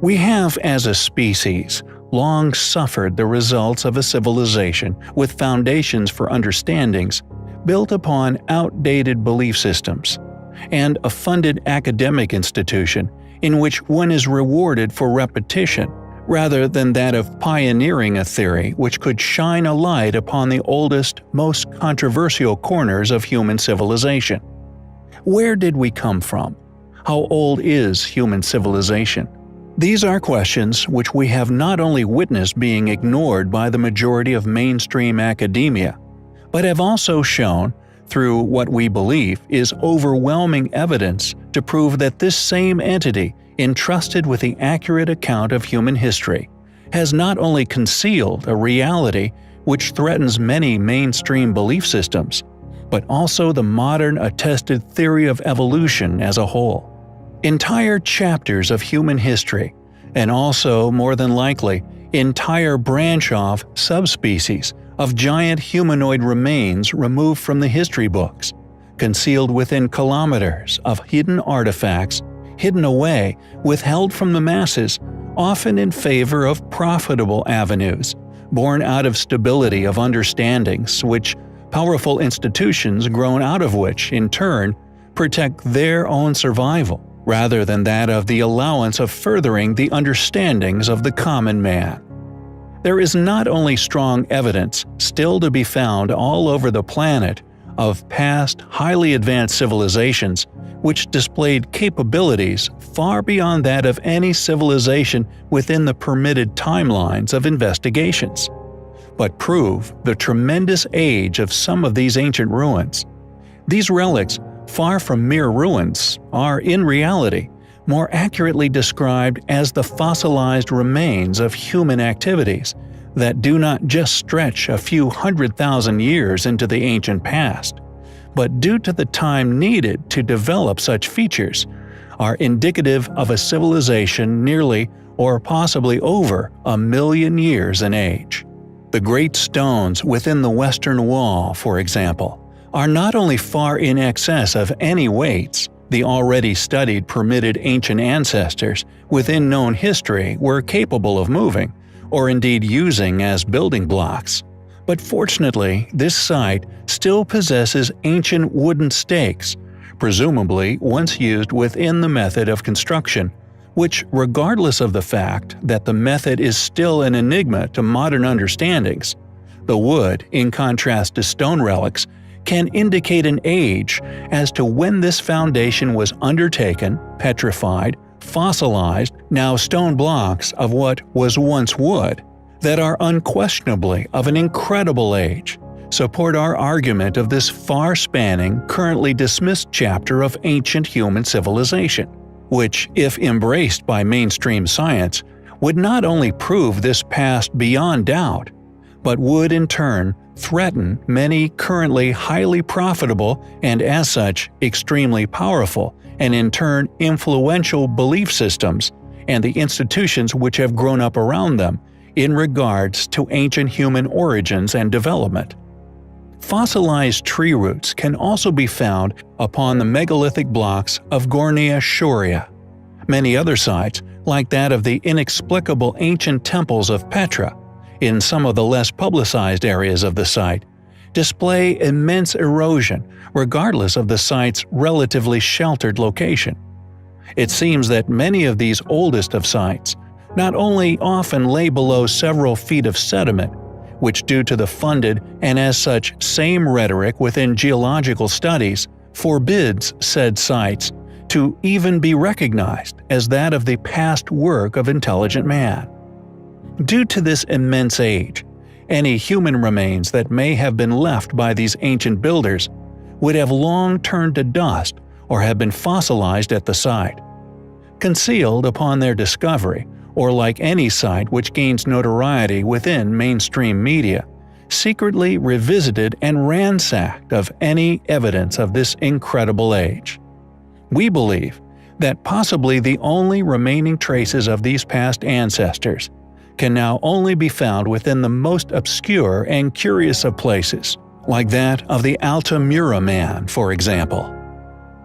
We have, as a species, long suffered the results of a civilization with foundations for understandings built upon outdated belief systems, and a funded academic institution in which one is rewarded for repetition rather than that of pioneering a theory which could shine a light upon the oldest, most controversial corners of human civilization. Where did we come from? How old is human civilization? These are questions which we have not only witnessed being ignored by the majority of mainstream academia, but have also shown, through what we believe is overwhelming evidence to prove that this same entity, entrusted with the accurate account of human history, has not only concealed a reality which threatens many mainstream belief systems, but also the modern attested theory of evolution as a whole. Entire chapters of human history, and also, more than likely, entire branch-off subspecies of giant humanoid remains removed from the history books, concealed within kilometers of hidden artifacts, hidden away, withheld from the masses, often in favor of profitable avenues, born out of stability of understandings which powerful institutions grown out of which, in turn, protect their own survival, rather than that of the allowance of furthering the understandings of the common man. There is not only strong evidence still to be found all over the planet of past highly advanced civilizations which displayed capabilities far beyond that of any civilization within the permitted timelines of investigations, but prove the tremendous age of some of these ancient ruins. These relics, far from mere ruins, are in reality more accurately described as the fossilized remains of human activities that do not just stretch a few 100,000 years into the ancient past, but due to the time needed to develop such features, are indicative of a civilization nearly or possibly over 1,000,000 years in age. The great stones within the Western Wall, for example, are not only far in excess of any weights the already studied permitted ancient ancestors within known history were capable of moving, or indeed using as building blocks. But fortunately, this site still possesses ancient wooden stakes, presumably once used within the method of construction, which, regardless of the fact that the method is still an enigma to modern understandings, the wood, in contrast to stone relics, can indicate an age as to when this foundation was undertaken, petrified, fossilized, now stone blocks of what was once wood, that are unquestionably of an incredible age, support our argument of this far-spanning, currently dismissed chapter of ancient human civilization, which, if embraced by mainstream science, would not only prove this past beyond doubt, but would in turn threaten many currently highly profitable and as such extremely powerful and in turn influential belief systems and the institutions which have grown up around them in regards to ancient human origins and development. Fossilized tree roots can also be found upon the megalithic blocks of Gornja Shoria. Many other sites, like that of the inexplicable ancient temples of Petra, in some of the less publicized areas of the site, display immense erosion regardless of the site's relatively sheltered location. It seems that many of these oldest of sites not only often lay below several feet of sediment, which due to the funded and as such same rhetoric within geological studies forbids said sites to even be recognized as that of the past work of intelligent man. Due to this immense age, any human remains that may have been left by these ancient builders would have long turned to dust or have been fossilized at the site. Concealed upon their discovery, or like any site which gains notoriety within mainstream media, secretly revisited and ransacked of any evidence of this incredible age. We believe that possibly the only remaining traces of these past ancestors can now only be found within the most obscure and curious of places, like that of the Altamura man, for example.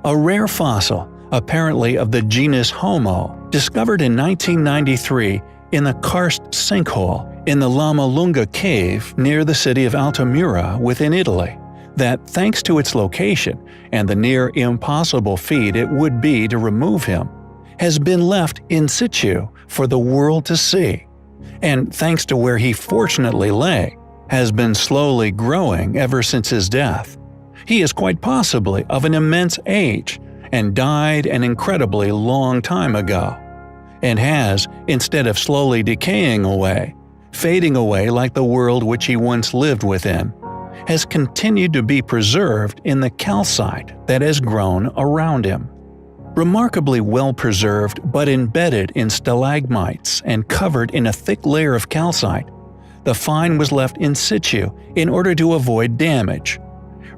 A rare fossil, apparently of the genus Homo, Discovered in 1993 in a karst sinkhole in the Lama Lunga cave near the city of Altamura within Italy, that thanks to its location and the near impossible feat it would be to remove him, has been left in situ for the world to see, and thanks to where he fortunately lay, has been slowly growing ever since his death. He is quite possibly of an immense age and died an incredibly long time ago, and has, instead of slowly decaying away, fading away like the world which he once lived within, has continued to be preserved in the calcite that has grown around him. Remarkably well preserved but embedded in stalagmites and covered in a thick layer of calcite, the find was left in situ in order to avoid damage.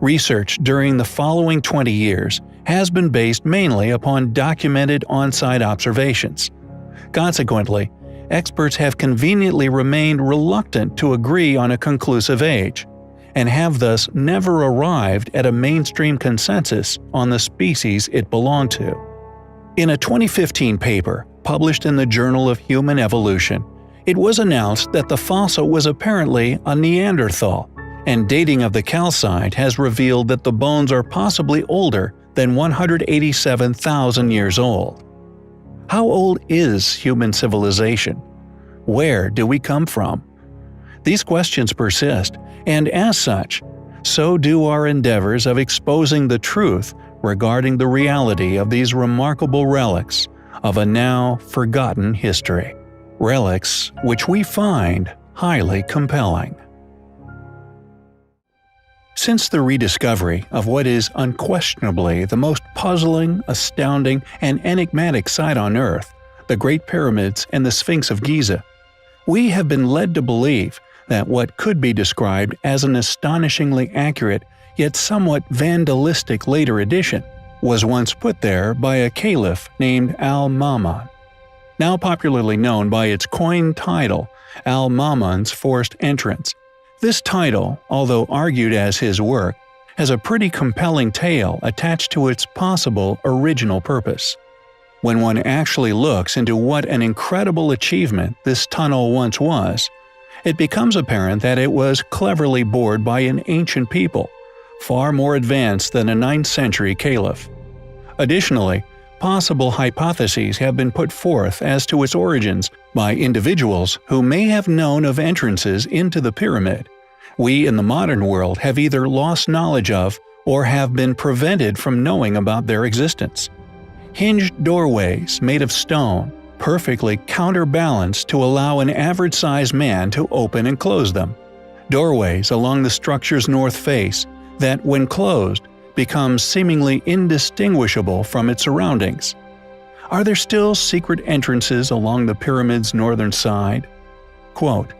Research during the following 20 years has been based mainly upon documented on-site observations. Consequently, experts have conveniently remained reluctant to agree on a conclusive age, and have thus never arrived at a mainstream consensus on the species it belonged to. In a 2015 paper published in the Journal of Human Evolution, it was announced that the fossil was apparently a Neanderthal, and dating of the calcite has revealed that the bones are possibly older than 187,000 years old. How old is human civilization? Where do we come from? These questions persist, and as such, so do our endeavors of exposing the truth regarding the reality of these remarkable relics of a now forgotten history. Relics which we find highly compelling. Since the rediscovery of what is unquestionably the most puzzling, astounding, and enigmatic site on Earth, the Great Pyramids and the Sphinx of Giza, we have been led to believe that what could be described as an astonishingly accurate yet somewhat vandalistic later addition was once put there by a caliph named Al-Ma'mun. Now popularly known by its coined title, Al-Ma'mun's Forced Entrance. This title, although argued as his work, has a pretty compelling tale attached to its possible original purpose. When one actually looks into what an incredible achievement this tunnel once was, it becomes apparent that it was cleverly bored by an ancient people, far more advanced than a 9th century caliph. Additionally, possible hypotheses have been put forth as to its origins by individuals who may have known of entrances into the pyramid. We in the modern world have either lost knowledge of or have been prevented from knowing about their existence. Hinged doorways made of stone, perfectly counterbalanced to allow an average-sized man to open and close them. Doorways along the structure's north face that, when closed, become seemingly indistinguishable from its surroundings. Are there still secret entrances along the pyramid's northern side? Quote,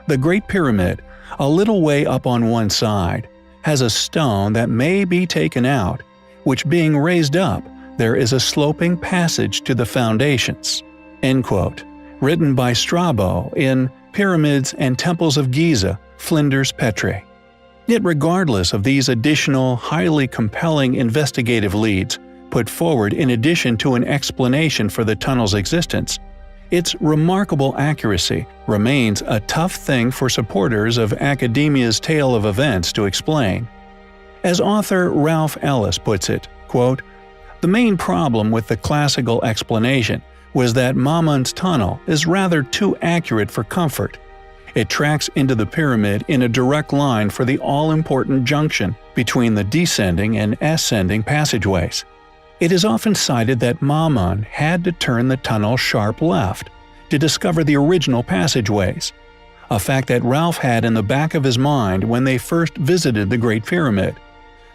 "The Great Pyramid, a little way up on one side, has a stone that may be taken out, which being raised up, there is a sloping passage to the foundations." End quote. Written by Strabo in Pyramids and Temples of Giza, Flinders Petrie. Yet regardless of these additional, highly compelling investigative leads put forward in addition to an explanation for the tunnel's existence, its remarkable accuracy remains a tough thing for supporters of academia's tale of events to explain. As author Ralph Ellis puts it, quote, "The main problem with the classical explanation was that Ma'mun's tunnel is rather too accurate for comfort. It tracks into the pyramid in a direct line for the all-important junction between the descending and ascending passageways. It is often cited that Ma'mun had to turn the tunnel sharp left to discover the original passageways, a fact that Ralph had in the back of his mind when they first visited the Great Pyramid.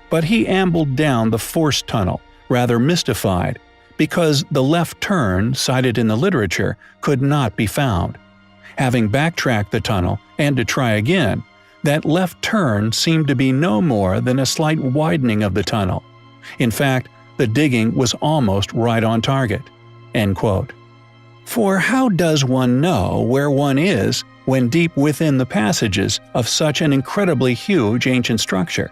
But he ambled down the forced tunnel, rather mystified, because the left turn cited in the literature could not be found. Having backtracked the tunnel and to try again, that left turn seemed to be no more than a slight widening of the tunnel. In fact, the digging was almost right on target." End quote. For how does one know where one is when deep within the passages of such an incredibly huge ancient structure?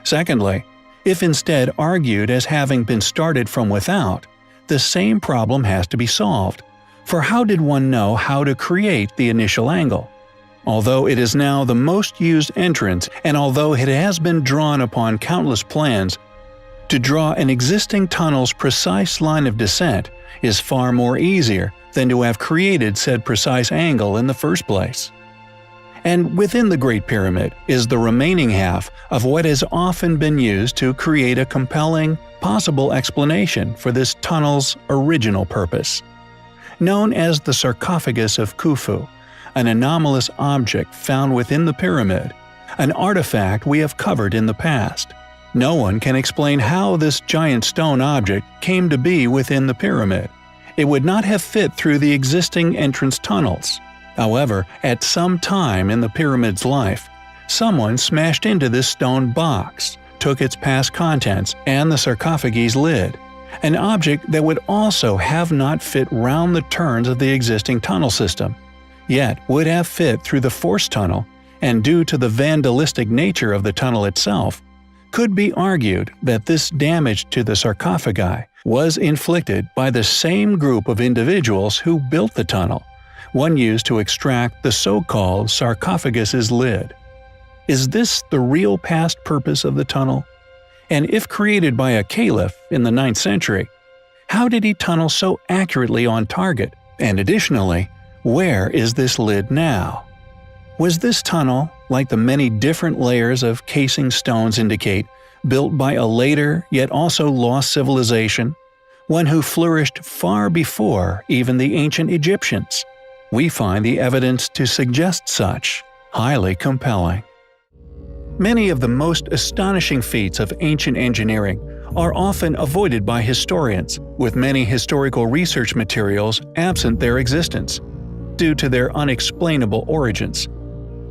Secondly, if instead argued as having been started from without, the same problem has to be solved. For how did one know how to create the initial angle? Although it is now the most used entrance, and although it has been drawn upon countless plans, to draw an existing tunnel's precise line of descent is far more easier than to have created said precise angle in the first place. And within the Great Pyramid is the remaining half of what has often been used to create a compelling, possible explanation for this tunnel's original purpose. Known as the sarcophagus of Khufu, an anomalous object found within the pyramid, an artifact we have covered in the past. No one can explain how this giant stone object came to be within the pyramid. It would not have fit through the existing entrance tunnels. However, at some time in the pyramid's life, someone smashed into this stone box, took its past contents and the sarcophagus lid, an object that would also have not fit round the turns of the existing tunnel system, yet would have fit through the forced tunnel, and due to the vandalistic nature of the tunnel itself, could be argued that this damage to the sarcophagi was inflicted by the same group of individuals who built the tunnel, one used to extract the so-called sarcophagus's lid. Is this the real past purpose of the tunnel? And if created by a caliph in the 9th century, how did he tunnel so accurately on target? And additionally, where is this lid now? Was this tunnel, like the many different layers of casing stones indicate, built by a later yet also lost civilization, one who flourished far before even the ancient Egyptians? We find the evidence to suggest such highly compelling. Many of the most astonishing feats of ancient engineering are often avoided by historians, with many historical research materials absent their existence, due to their unexplainable origins.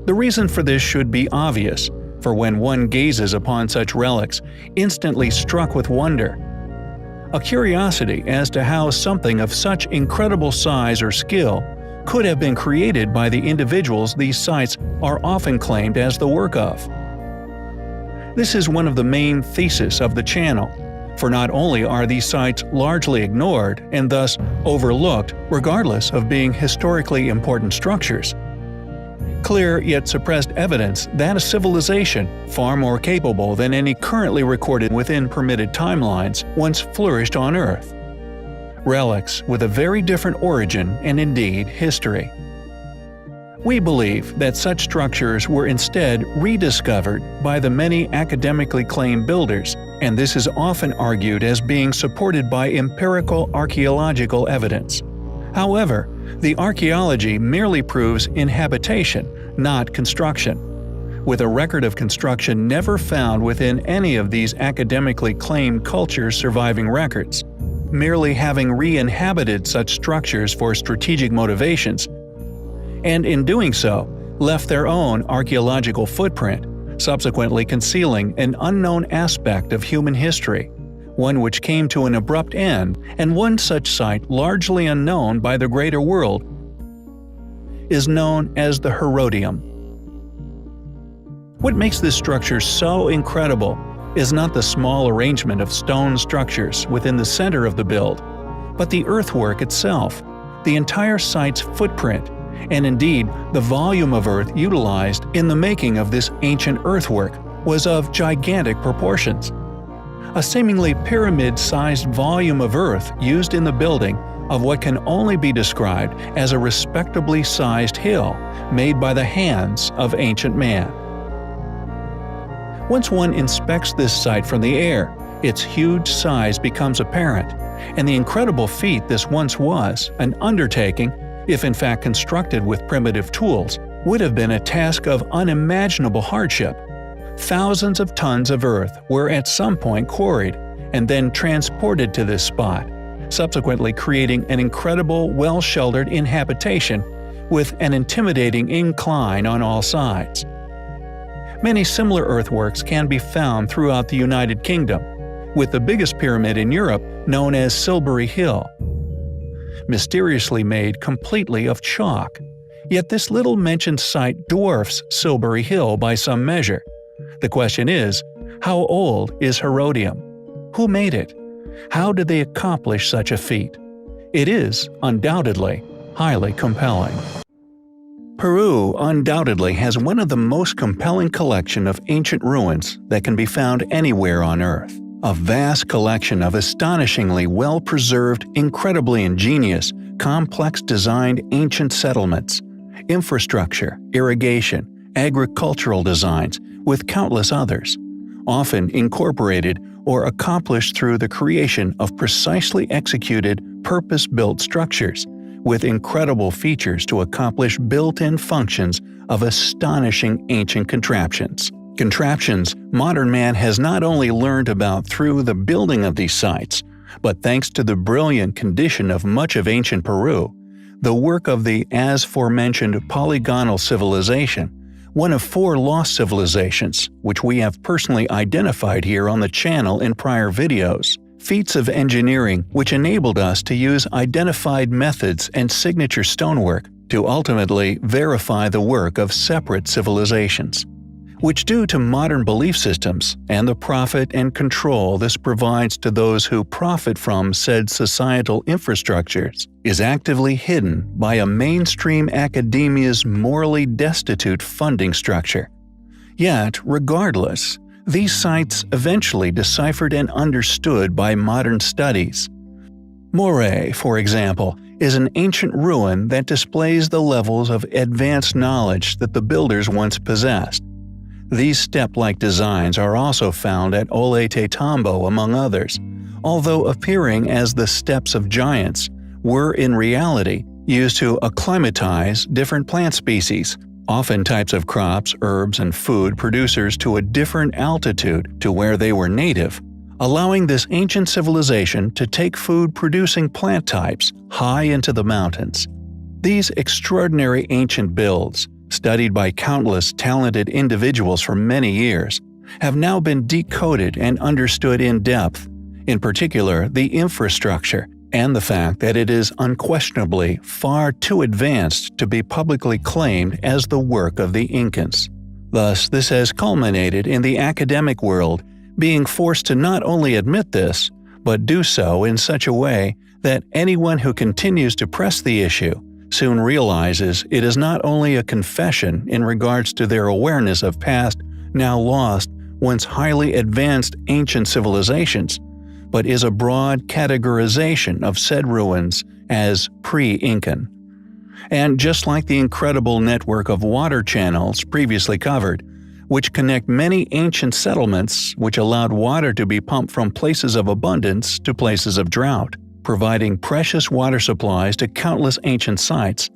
The reason for this should be obvious, for when one gazes upon such relics, instantly struck with wonder, a curiosity as to how something of such incredible size or skill could have been created by the individuals these sites are often claimed as the work of. This is one of the main theses of the channel, for not only are these sites largely ignored and thus overlooked regardless of being historically important structures, clear yet suppressed evidence that a civilization far more capable than any currently recorded within permitted timelines once flourished on Earth. Relics with a very different origin and indeed history. We believe that such structures were instead rediscovered by the many academically claimed builders, and this is often argued as being supported by empirical archaeological evidence. However, the archaeology merely proves inhabitation, not construction, with a record of construction never found within any of these academically claimed cultures' surviving records. Merely having re-inhabited such structures for strategic motivations, and in doing so, left their own archaeological footprint, subsequently concealing an unknown aspect of human history, one which came to an abrupt end, and one such site largely unknown by the greater world is known as the Herodium. What makes this structure so incredible is not the small arrangement of stone structures within the center of the build, but the earthwork itself, the entire site's footprint, and indeed the volume of earth utilized in the making of this ancient earthwork was of gigantic proportions. A seemingly pyramid-sized volume of earth used in the building of what can only be described as a respectably sized hill made by the hands of ancient man. Once one inspects this site from the air, its huge size becomes apparent, and the incredible feat this once was, an undertaking, if in fact constructed with primitive tools, would have been a task of unimaginable hardship. Thousands of tons of earth were at some point quarried and then transported to this spot, subsequently creating an incredible well-sheltered inhabitation with an intimidating incline on all sides. Many similar earthworks can be found throughout the United Kingdom, with the biggest pyramid in Europe known as Silbury Hill, mysteriously made completely of chalk. Yet this little mentioned site dwarfs Silbury Hill by some measure. The question is, how old is Herodium? Who made it? How did they accomplish such a feat? It is, undoubtedly, highly compelling. Peru undoubtedly has one of the most compelling collection of ancient ruins that can be found anywhere on Earth. A vast collection of astonishingly well-preserved, incredibly ingenious, complex-designed ancient settlements, infrastructure, irrigation, agricultural designs, with countless others, often incorporated or accomplished through the creation of precisely executed, purpose-built structures, with incredible features to accomplish built-in functions of astonishing ancient contraptions. Contraptions modern man has not only learned about through the building of these sites, but thanks to the brilliant condition of much of ancient Peru, the work of the as-forementioned polygonal civilization, one of 4 lost civilizations, which we have personally identified here on the channel in prior videos. Feats of engineering which enabled us to use identified methods and signature stonework to ultimately verify the work of separate civilizations, which due to modern belief systems and the profit and control this provides to those who profit from said societal infrastructures, is actively hidden by a mainstream academia's morally destitute funding structure. Yet, regardless, these sites eventually deciphered and understood by modern studies. Moray, for example, is an ancient ruin that displays the levels of advanced knowledge that the builders once possessed. These step-like designs are also found at Ollantaytambo among others, although appearing as the steps of giants, were in reality used to acclimatize different plant species, often types of crops, herbs, and food producers to a different altitude to where they were native, allowing this ancient civilization to take food-producing plant types high into the mountains. These extraordinary ancient builds, studied by countless talented individuals for many years, have now been decoded and understood in depth, in particular the infrastructure, and the fact that it is unquestionably far too advanced to be publicly claimed as the work of the Incans. Thus, this has culminated in the academic world being forced to not only admit this, but do so in such a way that anyone who continues to press the issue soon realizes it is not only a confession in regards to their awareness of past, now lost, once highly advanced ancient civilizations, but is a broad categorization of said ruins as pre-Incan. And just like the incredible network of water channels previously covered, which connect many ancient settlements which allowed water to be pumped from places of abundance to places of drought, providing precious water supplies to countless ancient sites,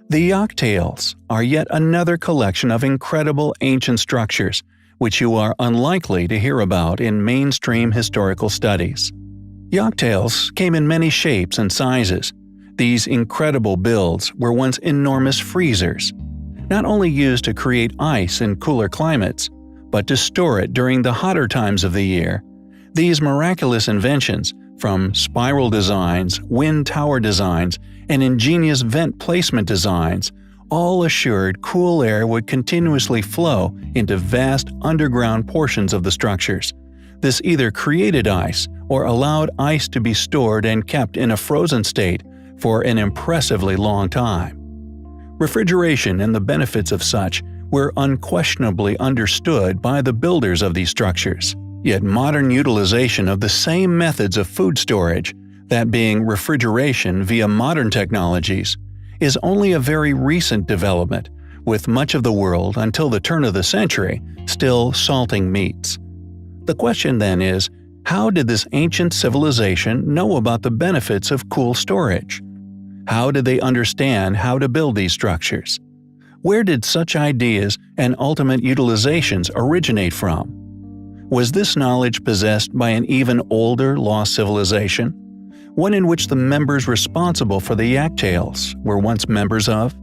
the Yoktails are yet another collection of incredible ancient structures which you are unlikely to hear about in mainstream historical studies. Yoktails came in many shapes and sizes. These incredible builds were once enormous freezers, not only used to create ice in cooler climates, but to store it during the hotter times of the year. These miraculous inventions, from spiral designs, wind tower designs, and ingenious vent placement designs, all assured cool air would continuously flow into vast underground portions of the structures. This either created ice or allowed ice to be stored and kept in a frozen state for an impressively long time. Refrigeration and the benefits of such were unquestionably understood by the builders of these structures. Yet modern utilization of the same methods of food storage, that being refrigeration via modern technologies, is only a very recent development, with much of the world until the turn of the century still salting meats. The question then is, how did this ancient civilization know about the benefits of cool storage? How did they understand how to build these structures? Where did such ideas and ultimate utilizations originate from? Was this knowledge possessed by an even older lost civilization, one in which the members responsible for the Yoktails were once members of?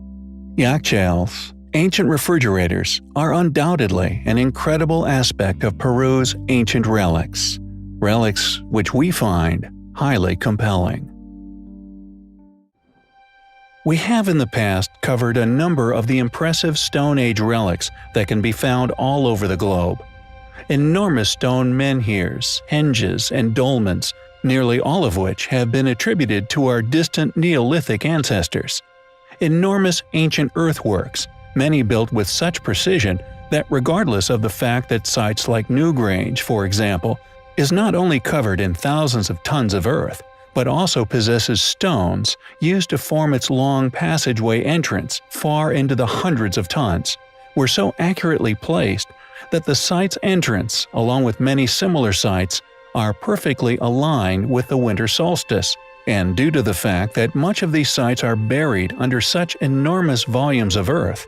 Yoktails, ancient refrigerators, are undoubtedly an incredible aspect of Peru's ancient relics which we find highly compelling. We have in the past covered a number of the impressive Stone Age relics that can be found all over the globe. enormous stone menhirs, henges, and dolmens, nearly all of which have been attributed to our distant Neolithic ancestors. Enormous ancient earthworks, many built with such precision that regardless of the fact that sites like Newgrange, for example, is not only covered in thousands of tons of earth, but also possesses stones used to form its long passageway entrance far into the hundreds of tons, were so accurately placed that the site's entrance, along with many similar sites, are perfectly aligned with the winter solstice. And due to the fact that much of these sites are buried under such enormous volumes of earth,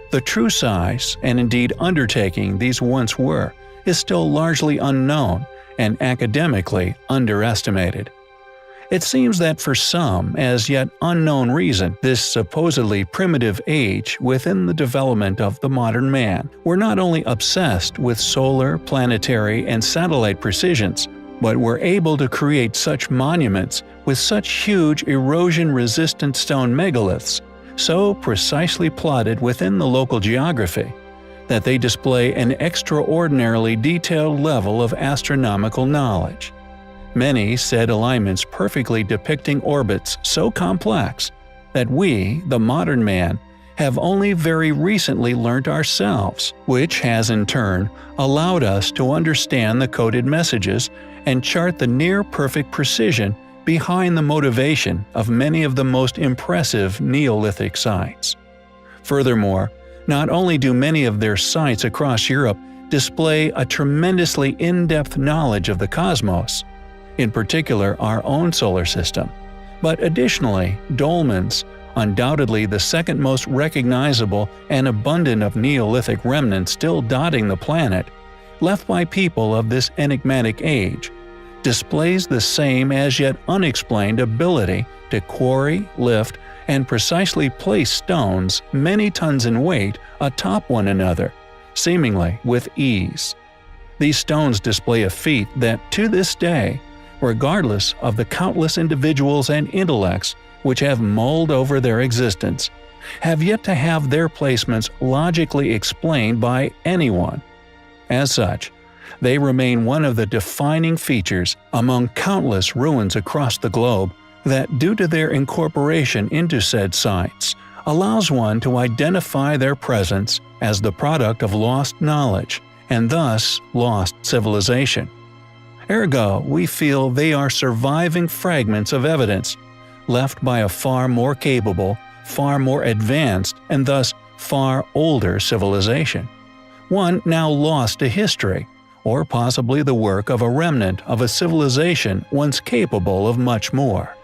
the true size and indeed undertaking these once were is still largely unknown and academically underestimated. It seems that for some as yet unknown reason, this supposedly primitive age within the development of the modern man were not only obsessed with solar, planetary, and satellite precisions, but were able to create such monuments with such huge erosion-resistant stone megaliths, so precisely plotted within the local geography, that they display an extraordinarily detailed level of astronomical knowledge. Many said alignments perfectly depicting orbits so complex that we, the modern man, have only very recently learnt ourselves, which has in turn allowed us to understand the coded messages and chart the near-perfect precision behind the motivation of many of the most impressive Neolithic sites. Furthermore, not only do many of their sites across Europe display a tremendously in-depth knowledge of the cosmos, in particular our own solar system, but additionally, dolmens, undoubtedly the second most recognizable and abundant of Neolithic remnants still dotting the planet, left by people of this enigmatic age, displays the same as yet unexplained ability to quarry, lift, and precisely place stones many tons in weight atop one another, seemingly with ease. These stones display a feat that, to this day, regardless of the countless individuals and intellects which have mulled over their existence, have yet to have their placements logically explained by anyone. As such, they remain one of the defining features among countless ruins across the globe that, due to their incorporation into said sites, allows one to identify their presence as the product of lost knowledge and thus lost civilization. Ergo, we feel they are surviving fragments of evidence, left by a far more capable, far more advanced, and thus far older civilization. One now lost to history, or possibly the work of a remnant of a civilization once capable of much more.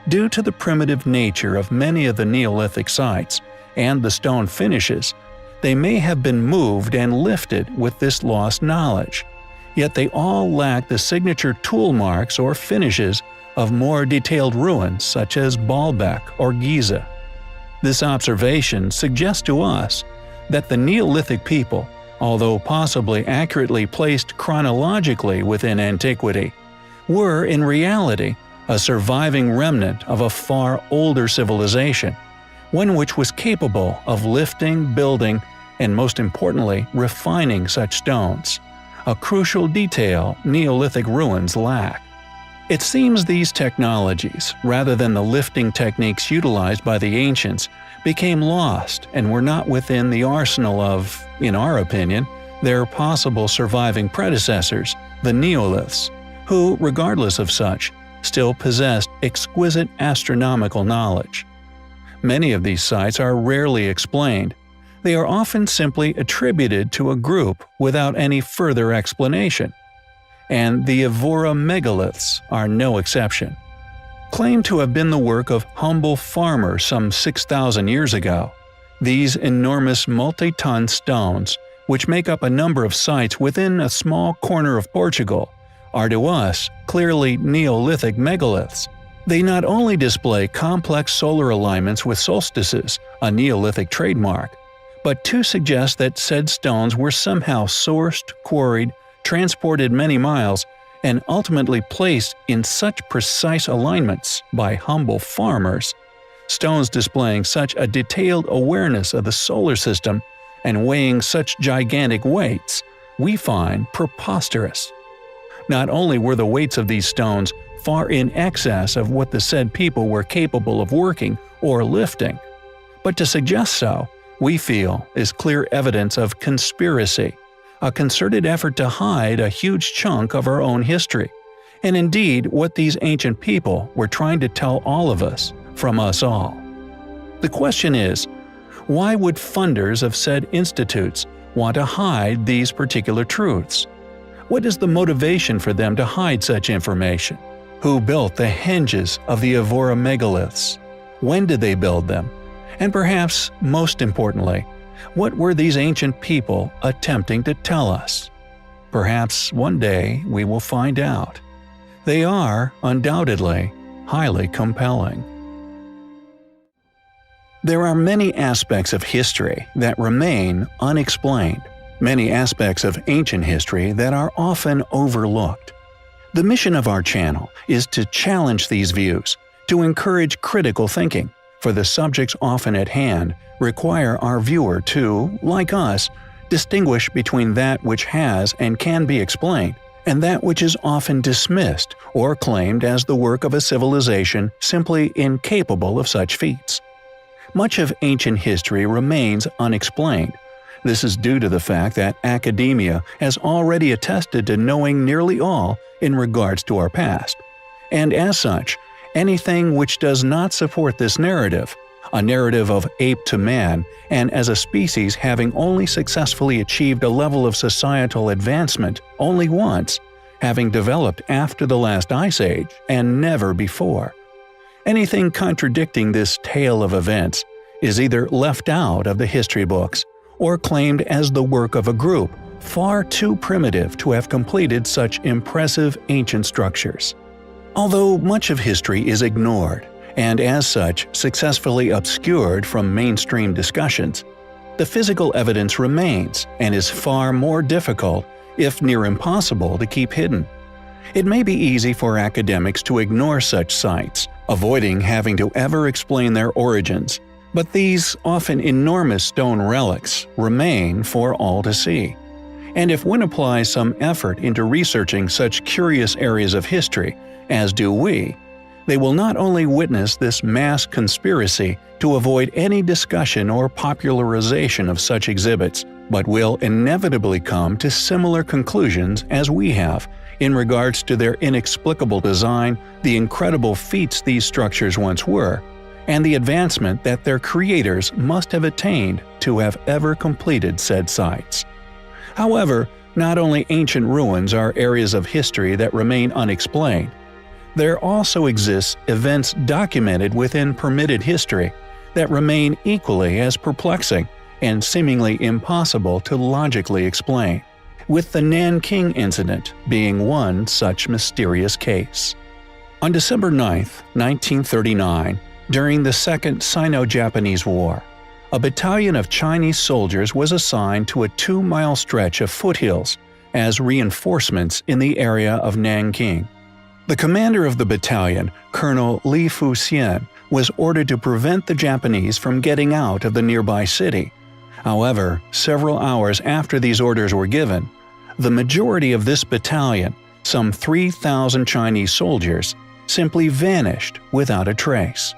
Due to the primitive nature of many of the Neolithic sites and the stone finishes, they may have been moved and lifted with this lost knowledge, yet they all lack the signature tool marks or finishes of more detailed ruins such as Baalbek or Giza. This observation suggests to us that the Neolithic people, although possibly accurately placed chronologically within antiquity, were in reality a surviving remnant of a far older civilization, one which was capable of lifting, building, and most importantly, refining such stones, a crucial detail Neolithic ruins lack. It seems these technologies, rather than the lifting techniques utilized by the ancients, became lost and were not within the arsenal of, in our opinion, their possible surviving predecessors, the Neoliths, who, regardless of such, still possessed exquisite astronomical knowledge. Many of these sites are rarely explained. They are often simply attributed to a group without any further explanation. And the Evora megaliths are no exception. Claimed to have been the work of humble farmers some 6,000 years ago, these enormous multi-ton stones, which make up a number of sites within a small corner of Portugal, are to us clearly Neolithic megaliths. They not only display complex solar alignments with solstices, a Neolithic trademark, but to suggest that said stones were somehow sourced, quarried, transported many miles, and ultimately placed in such precise alignments by humble farmers. Stones displaying such a detailed awareness of the solar system and weighing such gigantic weights we find preposterous. Not only were the weights of these stones far in excess of what the said people were capable of working or lifting, but to suggest so, we feel, is clear evidence of conspiracy, a concerted effort to hide a huge chunk of our own history, and indeed what these ancient people were trying to tell all of us from us all. The question is, why would funders of said institutes want to hide these particular truths? What is the motivation for them to hide such information? Who built the henges of the Evora megaliths? When did they build them? And perhaps most importantly, what were these ancient people attempting to tell us? Perhaps one day we will find out. They are, undoubtedly, highly compelling. There are many aspects of history that remain unexplained, many aspects of ancient history that are often overlooked. The mission of our channel is to challenge these views, to encourage critical thinking, for the subjects often at hand require our viewer to, like us, distinguish between that which has and can be explained, and that which is often dismissed or claimed as the work of a civilization simply incapable of such feats. Much of ancient history remains unexplained. This is due to the fact that academia has already attested to knowing nearly all in regards to our past. And as such, anything which does not support this narrative, a narrative of ape to man, and as a species having only successfully achieved a level of societal advancement only once, having developed after the last ice age and never before. Anything contradicting this tale of events is either left out of the history books or claimed as the work of a group far too primitive to have completed such impressive ancient structures. Although much of history is ignored, and as such successfully obscured from mainstream discussions, the physical evidence remains and is far more difficult, if near impossible, to keep hidden. It may be easy for academics to ignore such sites, avoiding having to ever explain their origins, but these often enormous stone relics remain for all to see. And if one applies some effort into researching such curious areas of history, as do we, they will not only witness this mass conspiracy to avoid any discussion or popularization of such exhibits, but will inevitably come to similar conclusions as we have in regards to their inexplicable design, the incredible feats these structures once were, and the advancement that their creators must have attained to have ever completed said sites. However, not only ancient ruins are areas of history that remain unexplained. There also exists events documented within permitted history that remain equally as perplexing and seemingly impossible to logically explain, with the Nanking incident being one such mysterious case. On December 9, 1939, during the Second Sino-Japanese War, a battalion of Chinese soldiers was assigned to a 2-mile stretch of foothills as reinforcements in the area of Nanking. The commander of the battalion, Colonel Li Fuxian, was ordered to prevent the Japanese from getting out of the nearby city. However, several hours after these orders were given, the majority of this battalion, some 3,000 Chinese soldiers, simply vanished without a trace.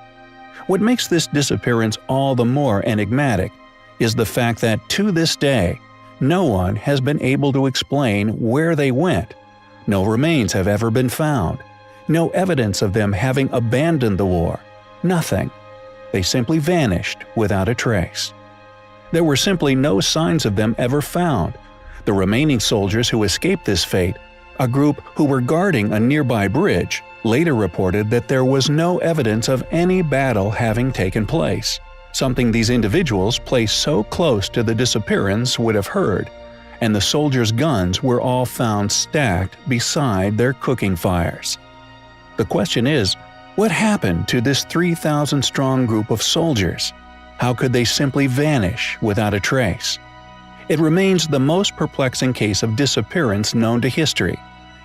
What makes this disappearance all the more enigmatic is the fact that to this day, no one has been able to explain where they went. No remains have ever been found. No evidence of them having abandoned the war. Nothing. They simply vanished without a trace. There were simply no signs of them ever found. The remaining soldiers who escaped this fate, a group who were guarding a nearby bridge, later reported that there was no evidence of any battle having taken place, something these individuals placed so close to the disappearance would have heard, and the soldiers' guns were all found stacked beside their cooking fires. The question is, what happened to this 3,000-strong group of soldiers? How could they simply vanish without a trace? It remains the most perplexing case of disappearance known to history,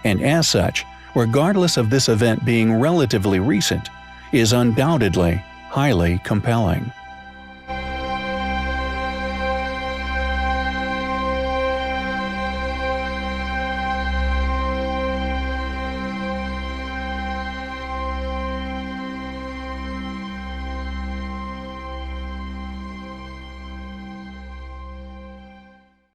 and as such, regardless of this event being relatively recent, is undoubtedly highly compelling.